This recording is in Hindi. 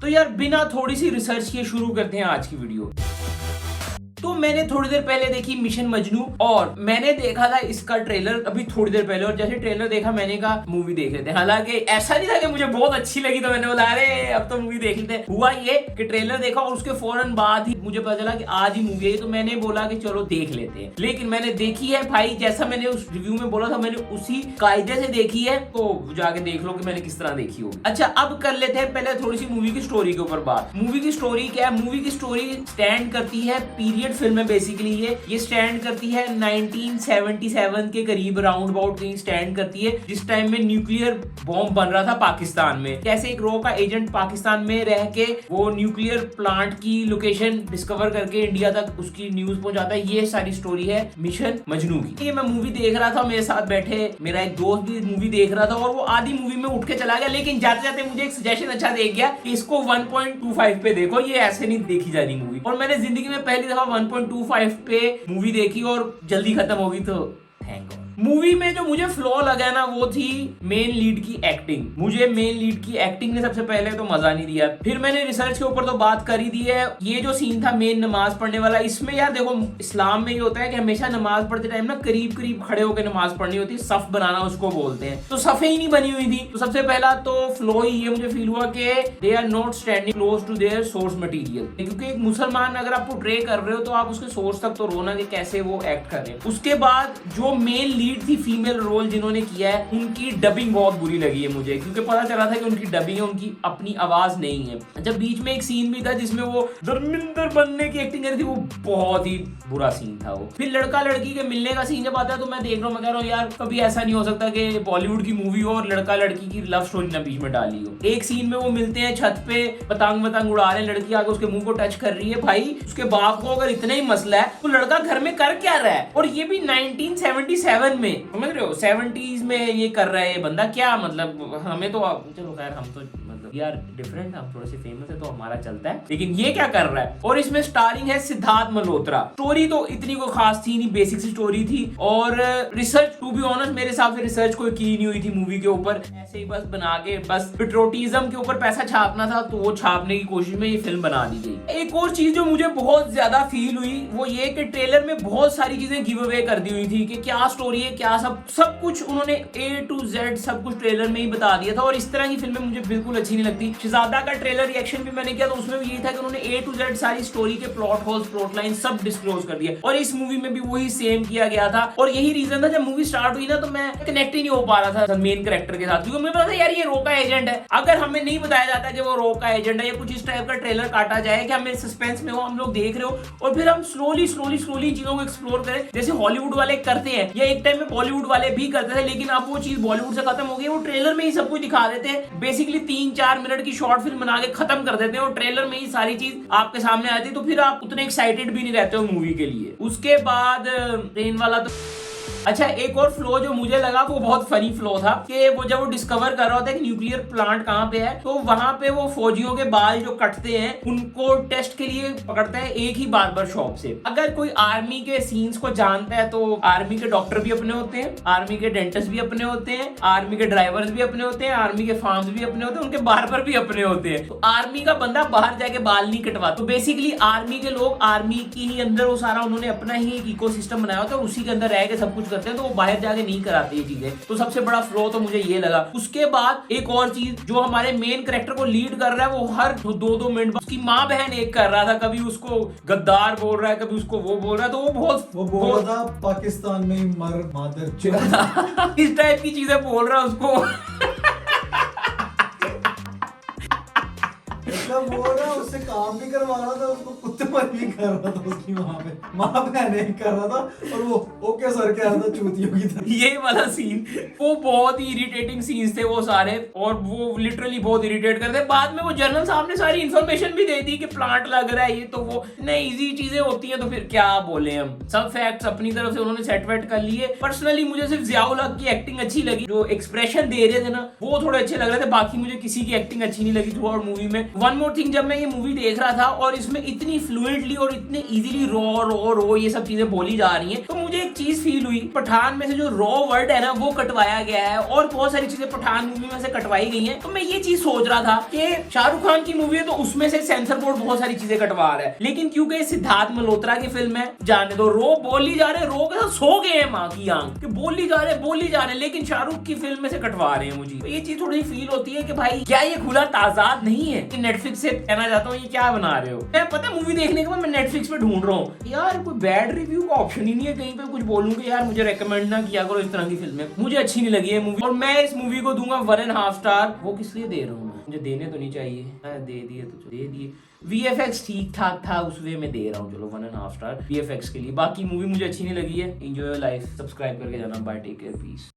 तो यार बिना थोड़ी सी रिसर्च किए शुरू करते हैं आज की वीडियो। तो मैंने थोड़ी देर पहले देखी मिशन मजनू और मैंने देखा था इसका ट्रेलर अभी थोड़ी देर पहले, और जैसे ट्रेलर देखा मैंने कहा मूवी देख लेते हैं। हालांकि ऐसा नहीं था कि मुझे बहुत अच्छी लगी तो मैंने बोला अरे अब तो मूवी देख लेते हैं। हुआ ये कि ट्रेलर देखा और उसके फौरन बाद ही मुझे पता चला कि आज ही मूवी है, तो मैंने बोला कि चलो देख लेते हैं। लेकिन मैंने देखी है भाई, जैसा मैंने उस रिव्यू में बोला था मैंने उसी कायदे से देखी है, तो जाके देख लो कि मैंने किस तरह देखी होगी। अच्छा अब कर लेते हैं पहले थोड़ी सी मूवी की स्टोरी के ऊपर बात। मूवी की स्टोरी क्या है? मूवी की स्टोरी स्टैंड करती है पीरियड फिल्म में। बेसिकली ये स्टैंड करती है 1977 के करीब, राउंड अबाउट कहीं स्टैंड करती है, जिस टाइम में न्यूक्लियर बॉम्ब बन रहा था पाकिस्तान में। कैसे एक रो का एजेंट पाकिस्तान में रह के वो न्यूक्लियर प्लांट की लोकेशन डिस्कवर करके इंडिया तक उसकी न्यूज पहुंचाता है। ये सारी स्टोरी है मिशन मजनू की। ये मैं मूवी देख रहा था, मेरे साथ बैठे मेरा एक दोस्त भी मूवी देख रहा था और वो आधी मूवी में उठ के चला गया, लेकिन जाते जाते मुझे एक सजेशन अच्छा देख गया कि इसको 1.25 पे देखो, ये ऐसे नहीं देखी जा रही मूवी। और मैंने जिंदगी में पहली दफा 1.25 पे मूवी देखी और जल्दी खत्म हो गई, तो थैंक गॉड। मूवी में जो मुझे फ्लॉ लगा ना वो थी मेन लीड की एक्टिंग। मुझे मेन लीड की एक्टिंग ने सबसे पहले तो मजा नहीं दिया। फिर मैंने रिसर्च के ऊपर तो बात कर ही दी है। ये जो सीन था मेन नमाज पढ़ने वाला, इसमें यार देखो इस्लाम में ये होता है कि हमेशा नमाज पढ़ते टाइम ना करीब करीब खड़े होकर नमाज पढ़नी होती है, सफ बनाना उसको बोलते हैं। तो सफे ही नहीं बनी हुई थी। तो सबसे पहला तो फ्लॉ ही ये मुझे फील हुआ कि they are not standing close to their source material. क्योंकि एक मुसलमान अगर आप पोर्ट्रे कर रहे हो तो आप उसके सोर्स तक तो रोना कि कैसे वो एक्ट कर रहे हैं। उसके बाद जो मेन लीड थी फीमेल रोल जिन्होंने किया है, उनकी डबिंग बहुत बुरी लगी है मुझे, क्योंकि पता चला था कि उनकी डबिंग है, उनकी अपनी आवाज नहीं है। जब बीच में एक सीन भी था जिसमें वो धर्मिंदर बनने की एक्टिंग कर रही थी, वो बहुत ही बुरा सीन था वो। फिर लड़का लड़की के मिलने का सीन जब आता है तो मैं देख रहा हूँ, मैं कह रहा हूँ यार कभी ऐसा नहीं हो सकता कि बॉलीवुड की मूवी हो और लड़का लड़की की लव स्टोरी ना बीच में डाली हो। एक सीन में वो मिलते हैं छत पे, पतंग वतंग उड़ा रहे हैं, लड़की आगे उसके मुंह को टच कर रही है। भाई उसके बाप को अगर इतना ही मसला है तो लड़का घर में कर क्या रहा है? और ये भी 1977 में, समझ रहे हो, 70s में ये कर रहा है बंदा। क्या मतलब, हमें तो चलो खैर हम तो मतलब यार डिफरेंट, हम थोड़े से फेमस है तो हमारा चलता है, लेकिन ये क्या कर रहा है? और इसमें स्टारिंग है सिद्धार्थ मल्होत्रा। स्टोरी तो इतनी कोई खास थी नहीं, बेसिक सी स्टोरी थी। और रिसर्च टू बी ऑनेस्ट मेरे हिसाब से रिसर्च कोई की नहीं हुई थी मूवी के ऊपर, ऐसे ही बस बना के बस पेट्रोटिज्म के ऊपर पैसा छापना था तो वो छापने की कोशिश में ये फिल्म बना दी गई। एक और चीज जो मुझे बहुत ज्यादा फील हुई वो ये कि ट्रेलर में बहुत सारी चीजें गिव अवे कर दी हुई थी कि क्या स्टोरी है, क्या सब कुछ उन्होंने A to Z सब कुछ ट्रेलर में ही बता दिया था। और इस तरह की फिल्में मुझे बिल्कुल अच्छी नहीं लगती। शहजादा का ट्रेलर रिएक्शन भी मैंने किया तो उसमें भी यही था कि उन्होंने A to Z सारी स्टोरी के प्लॉट होल्स, प्लॉट लाइन सब डिस्क्लोज कर दिया, और इस मूवी में भी वही सेम किया गया था। और यही रीजन था जब मूवी स्टार्ट हुई ना तो मैं कनेक्ट ही नहीं हो पा रहा था मेन कैरेक्टर के साथ, क्योंकि मुझे पता था यार ये रो का एजेंट है। अगर हमें नहीं बताया जाता कि वो रो का एजेंट है या कुछ इस टाइप का ट्रेलर काटा जाए कि हमें सस्पेंस में हो, हम लोग देख रहे हो और फिर हम स्लोली चीजों को एक्सप्लोर करें जैसे हॉलीवुड वाले करते हैं या एक टाइम में बॉलीवुड वाले भी करते थे, लेकिन अब वो चीज बॉलीवुड से खत्म हो गई। वो ट्रेलर में ही सब कुछ दिखा देते हैं, बेसिकली 3-4 मिनट की शॉर्ट फिल्म बना के खत्म कर देते हैं और ट्रेलर में ही सारी चीज आपके सामने आती है, तो फिर आप उतने एक्साइटेड भी नहीं रहते हो मूवी के लिए। उसके बाद ट्रेन वाला तो अच्छा, एक और फ्लो जो मुझे लगा वो बहुत फनी फ्लो था कि वो जब वो डिस्कवर कर रहा होता है कि न्यूक्लियर प्लांट कहाँ पे है, तो वहां पे वो फौजियों के बाल जो कटते हैं उनको टेस्ट के लिए पकड़ता है एक ही बार्बर शॉप से। अगर कोई आर्मी के सीन्स को जानता है तो आर्मी के डॉक्टर भी अपने होते हैं, आर्मी के डेंटिस्ट भी अपने होते हैं, आर्मी के ड्राइवर्स भी अपने होते हैं, आर्मी के फार्म्स भी अपने होते हैं, उनके बार्बर भी अपने होते हैं। तो आर्मी का बंदा बाहर जाके बाल नहीं कटवा, तो बेसिकली आर्मी के लोग आर्मी की ही अंदर वो सारा उन्होंने अपना ही एक इकोसिस्टम बनाया होता है, उसी के अंदर रह के सब कुछ करते हैं, तो वो बाहर जाके नहीं कराते ये चीजें। तो सबसे बड़ा फ्लो तो मुझे ये लगा। उसके बाद एक और चीज, जो हमारे मेन कैरेक्टर को लीड कर रहा है वो हर 2-2 मिनट उसकी माँ बहन एक कर रहा था, कभी उसको गद्दार बोल रहा है, कभी उसको वो बोल रहा है, तो वो बोल रहा था पाकिस्तान में मर मादर इस टाइप की चीजें बोल रहा है उसको। बोल रहा उससे काम भी करवा रहा था, उसको कुत्ते पर भी कर रहा था, उसकी माँ बहने कर रहा था, और वो ओके सर कह रहा था चूतियों की तरह। ये वाला सीन वो बहुत ही इरिटेटिंग सीन्स थे वो सारे, और वो लिटरली बहुत इरिटेट करते। बाद में वो जनरल साहब ने सारी इन्फॉर्मेशन भी दे दी कि प्लांट लग रहा है ये, तो वो नहीं इजी चीजें होती हैं, तो फिर क्या बोले हम। सब फैक्ट्स अपनी तरफ से उन्होंने सेट वेट कर लिए। पर्सनली मुझे सिर्फ जियाउल हक की एक्टिंग अच्छी लगी, जो एक्सप्रेशन दे रहे थे ना वो थोड़े अच्छे लग रहे थे, बाकी मुझे किसी की एक्टिंग अच्छी नहीं लगी थ्रू आउट मूवी में। वन मोर थिंग, जब मैं ये मूवी देख रहा था और इसमें इतनी फ्लुएंटली और इतने इजीली रॉ ये सब चीजें बोली जा रही हैं, तो मुझे एक चीज फील हुई, पठान में से जो रॉ वर्ड है ना वो कटवाया गया है और बहुत सारी चीजें पठान मूवी में से कटवाई गई हैं। तो मैं ये चीज सोच रहा था कि शाहरुख खान की मूवी है तो उसमें से सेंसर बोर्ड बहुत सारी चीजें कटवा रहा है, लेकिन क्योंकि सिद्धार्थ मल्होत्रा की फिल्म है, जाने दो, रो बोली जा रहे, रो के साथ सो गए हैं माँ की आंख कि बोली जा रहे, लेकिन शाहरुख की फिल्म में से कटवा रहे हैं। मुझे तो ये चीज थोड़ी फील होती है कि भाई क्या ये खुला ताजाद नहीं है कि नेटफ्लिक्स से कहना चाहता हूँ ये क्या बना रहे हो। मैं पता मूवी देखने के बाद मैं नेटफ्लिक्स पे ढूंढ रहा हूँ यार, कोई बैड रिव्यू का ऑप्शन ही नहीं है कहीं पे कुछ बोलूं कि यार मुझे रेकमेंड ना किया करो इस तरह की फिल्में, मुझे अच्छी नहीं लगी है मूवी। और मैं इस मूवी को दूंगा 1.5 स्टार। वो किस लिए दे रहा हूँ मैं, मुझे देने तो नहीं चाहिए, दे दिए तो दे दिए। VFX ठीक ठाक था, उस वे में दे रहा हूँ, चलो 1.5 स्टार VFX के लिए। बाकी मूवी मुझे अच्छी नहीं लगी है। एंजॉय योर लाइफ, सब्सक्राइब करके जाना, बाय, टेक केयर, पीस।